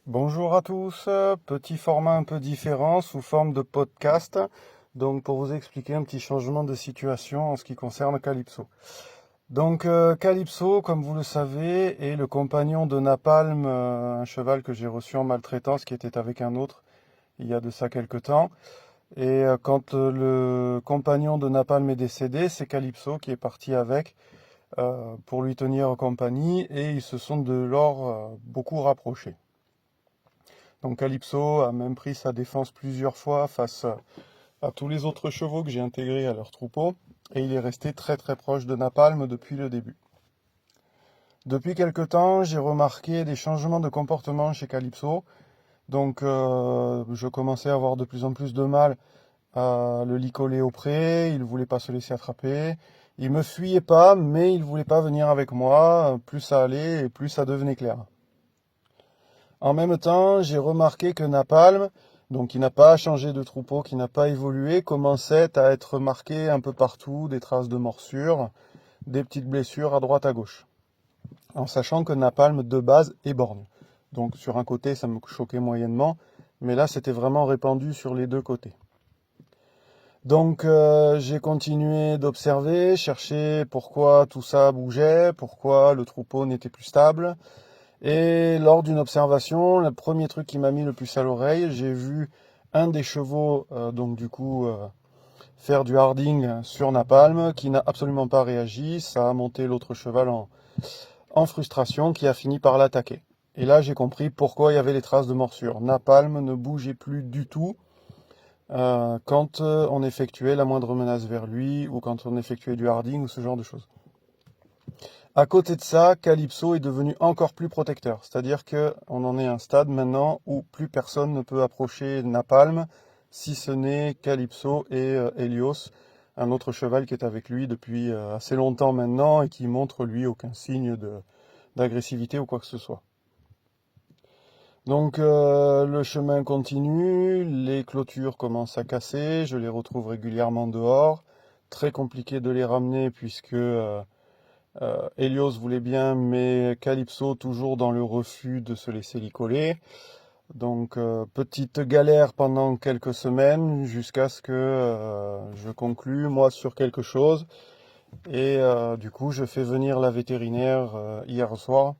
Bonjour à tous, petit format un peu différent sous forme de podcast, donc pour vous expliquer un petit changement de situation en ce qui concerne Calypso. Donc Calypso, comme vous le savez, est le compagnon de Napalm, un cheval que j'ai reçu en maltraitance qui était avec un autre il y a de ça quelque temps. Et quand le compagnon de Napalm est décédé, c'est Calypso qui est parti avec pour lui tenir compagnie et ils se sont de lors beaucoup rapprochés. Donc Calypso a même pris sa défense plusieurs fois face à tous les autres chevaux que j'ai intégrés à leur troupeau, et il est resté très très proche de Napalm depuis le début. Depuis quelque temps, j'ai remarqué des changements de comportement chez Calypso, donc je commençais à avoir de plus en plus de mal à le licoler au pré, il ne voulait pas se laisser attraper, il me fuyait pas, mais il ne voulait pas venir avec moi, plus ça allait et plus ça devenait clair. En même temps, j'ai remarqué que Napalm, donc qui n'a pas changé de troupeau, qui n'a pas évolué, commençait à être marqué un peu partout, des traces de morsures, des petites blessures à droite à gauche. En sachant que Napalm de base est borgne. Donc sur un côté, ça me choquait moyennement, mais là, c'était vraiment répandu sur les deux côtés. Donc j'ai continué d'observer, chercher pourquoi tout ça bougeait, pourquoi le troupeau n'était plus stable. Et lors d'une observation, le premier truc qui m'a mis le plus à l'oreille, j'ai vu un des chevaux, faire du harding sur Napalm, qui n'a absolument pas réagi. Ça a monté l'autre cheval en frustration, qui a fini par l'attaquer. Et là, j'ai compris pourquoi il y avait les traces de morsure. Napalm ne bougeait plus du tout quand on effectuait la moindre menace vers lui, ou quand on effectuait du harding, ou ce genre de choses. À côté de ça, Calypso est devenu encore plus protecteur. C'est-à-dire qu'on en est à un stade maintenant où plus personne ne peut approcher Napalm, si ce n'est Calypso et Helios, un autre cheval qui est avec lui depuis assez longtemps maintenant et qui montre lui aucun signe d'agressivité ou quoi que ce soit. Donc le chemin continue, les clôtures commencent à casser, je les retrouve régulièrement dehors. Très compliqué de les ramener puisque Helios voulait bien, mais Calypso toujours dans le refus de se laisser licoler. Donc petite galère pendant quelques semaines jusqu'à ce que je conclue moi sur quelque chose. Et du coup je fais venir la vétérinaire hier soir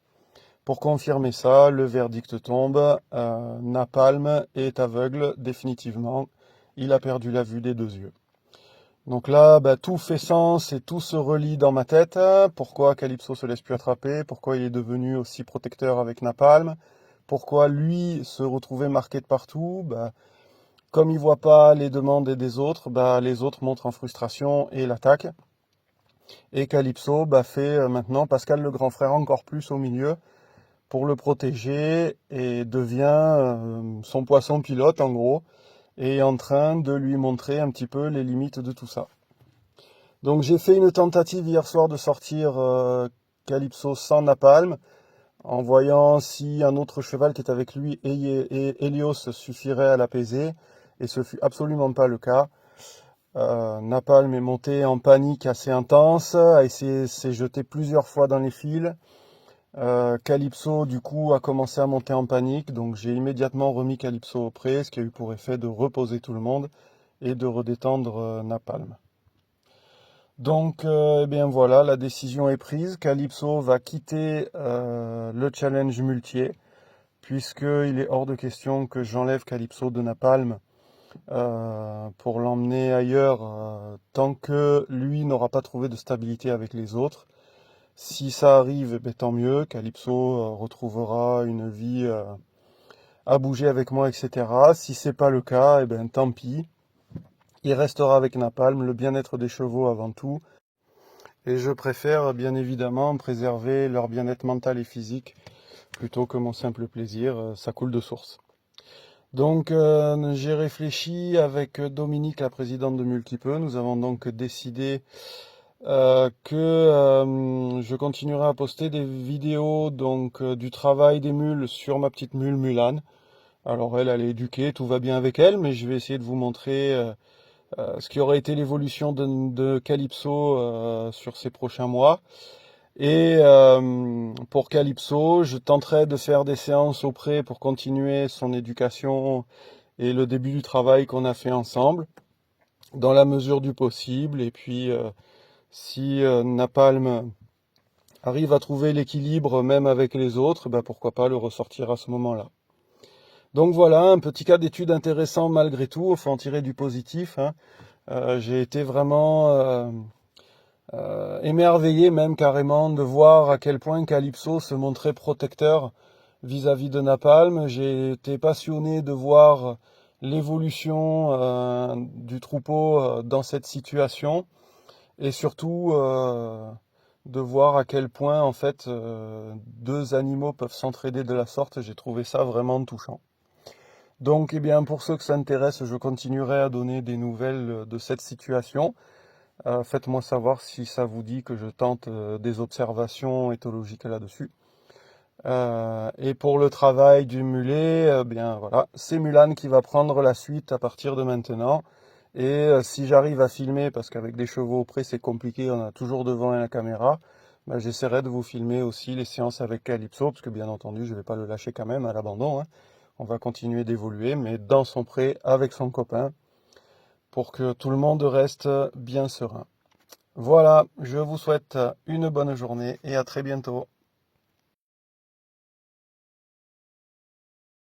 pour confirmer ça. Le verdict tombe. Napalm est aveugle définitivement. Il a perdu la vue des deux yeux. Donc là, tout fait sens et tout se relie dans ma tête. Pourquoi Calypso se laisse plus attraper? Pourquoi il est devenu aussi protecteur avec Napalm? Pourquoi lui se retrouvait marqué de partout? Comme il voit pas les demandes des autres, les autres montrent en frustration et l'attaquent. Et Calypso fait maintenant Pascal le grand frère encore plus au milieu pour le protéger et devient son poisson pilote en gros, et est en train de lui montrer un petit peu les limites de tout ça. Donc j'ai fait une tentative hier soir de sortir Calypso sans Napalm, en voyant si un autre cheval qui est avec lui et Helios suffirait à l'apaiser, et ce fut absolument pas le cas. Napalm est monté en panique assez intense, s'est jeté plusieurs fois dans les fils. Calypso du coup a commencé à monter en panique, donc j'ai immédiatement remis Calypso au pré, ce qui a eu pour effet de reposer tout le monde et de redétendre Napalm. Donc, eh bien voilà, la décision est prise. Calypso va quitter le challenge muletier, puisqu'il est hors de question que j'enlève Calypso de Napalm pour l'emmener ailleurs tant que lui n'aura pas trouvé de stabilité avec les autres. Si ça arrive, tant mieux. Calypso retrouvera une vie à bouger avec moi, etc. Si c'est pas le cas, tant pis. Il restera avec Napalm, le bien-être des chevaux avant tout. Et je préfère bien évidemment préserver leur bien-être mental et physique plutôt que mon simple plaisir, ça coule de source. Donc j'ai réfléchi avec Dominique, la présidente de Multipe. Nous avons donc décidé que je continuerai à poster des vidéos du travail des mules sur ma petite mule Mulan. Alors elle est éduquée, tout va bien avec elle, mais je vais essayer de vous montrer ce qui aurait été l'évolution de Calypso sur ces prochains mois. Et pour Calypso, je tenterai de faire des séances auprès pour continuer son éducation et le début du travail qu'on a fait ensemble, dans la mesure du possible. Et puis, si Napalm arrive à trouver l'équilibre même avec les autres, ben pourquoi pas le ressortir à ce moment-là. Donc voilà, un petit cas d'étude intéressant malgré tout, il faut en tirer du positif, hein. J'ai été vraiment émerveillé même carrément de voir à quel point Calypso se montrait protecteur vis-à-vis de Napalm. J'ai été passionné de voir l'évolution du troupeau dans cette situation et surtout de voir à quel point en fait deux animaux peuvent s'entraider de la sorte. J'ai trouvé ça vraiment touchant. Donc, eh bien, pour ceux que ça intéresse, je continuerai à donner des nouvelles de cette situation. Faites-moi savoir si ça vous dit que je tente des observations éthologiques là-dessus. Et pour le travail du mulet, bien voilà, c'est Mulan qui va prendre la suite à partir de maintenant. Et si j'arrive à filmer, parce qu'avec des chevaux auprès c'est compliqué, on a toujours devant la caméra, ben, j'essaierai de vous filmer aussi les séances avec Calypso, parce que bien entendu je ne vais pas le lâcher quand même à l'abandon, hein. On va continuer d'évoluer, mais dans son pré avec son copain, pour que tout le monde reste bien serein. Voilà, je vous souhaite une bonne journée et à très bientôt.